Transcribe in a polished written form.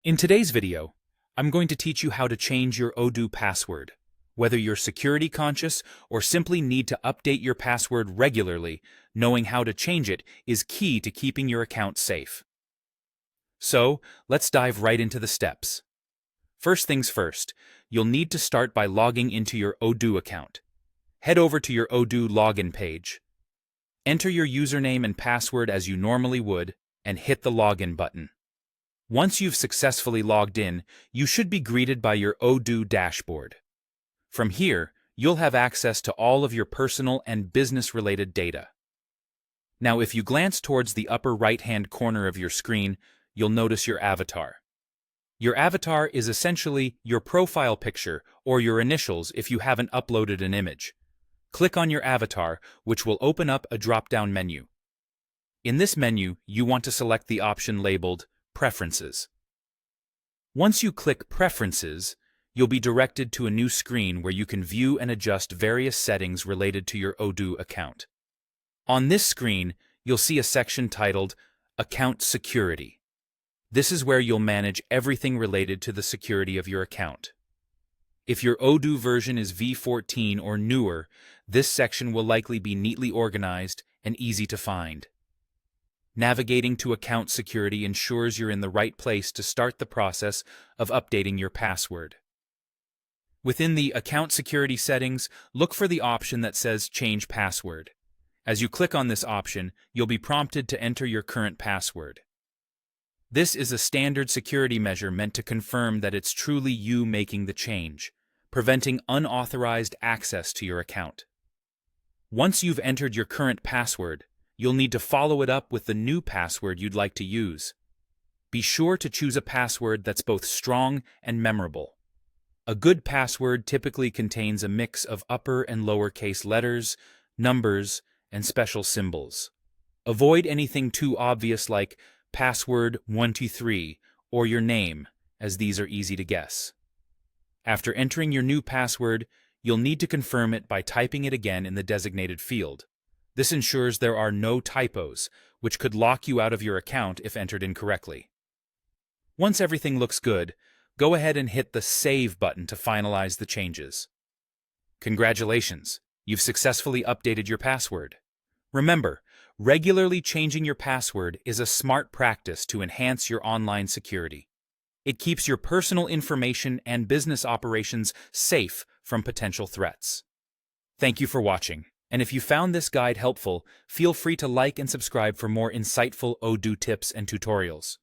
In today's video, I'm going to teach you how to change your Odoo password. Whether you're security conscious or simply need to update your password regularly, knowing how to change it is key to keeping your account safe. So, let's dive right into the steps. First things first, you'll need to start by logging into your Odoo account. Head over to your Odoo login page. Enter your username and password as you normally would, and hit the login button. Once you've successfully logged in, you should be greeted by your Odoo dashboard. From here, you'll have access to all of your personal and business-related data. Now, if you glance towards the upper right-hand corner of your screen, you'll notice your avatar. Your avatar is essentially your profile picture or your initials if you haven't uploaded an image. Click on your avatar, which will open up a drop-down menu. In this menu, you want to select the option labeled Preferences. Once you click Preferences, you'll be directed to a new screen where you can view and adjust various settings related to your Odoo account. On this screen, you'll see a section titled Account Security. This is where you'll manage everything related to the security of your account. If your Odoo version is v14 or newer, this section will likely be neatly organized and easy to find. Navigating to account security ensures you're in the right place to start the process of updating your password. Within the account security settings, look for the option that says Change Password. As you click on this option, you'll be prompted to enter your current password. This is a standard security measure meant to confirm that it's truly you making the change, preventing unauthorized access to your account. Once you've entered your current password, you'll need to follow it up with the new password you'd like to use. Be sure to choose a password that's both strong and memorable. A good password typically contains a mix of upper and lowercase letters, numbers, and special symbols. Avoid anything too obvious like password 123 or your name, as these are easy to guess. After entering your new password, you'll need to confirm it by typing it again in the designated field. This ensures there are no typos, which could lock you out of your account if entered incorrectly. Once everything looks good, go ahead and hit the Save button to finalize the changes. Congratulations, you've successfully updated your password. Remember, regularly changing your password is a smart practice to enhance your online security. It keeps your personal information and business operations safe from potential threats. Thank you for watching. And if you found this guide helpful, feel free to like and subscribe for more insightful Odoo tips and tutorials.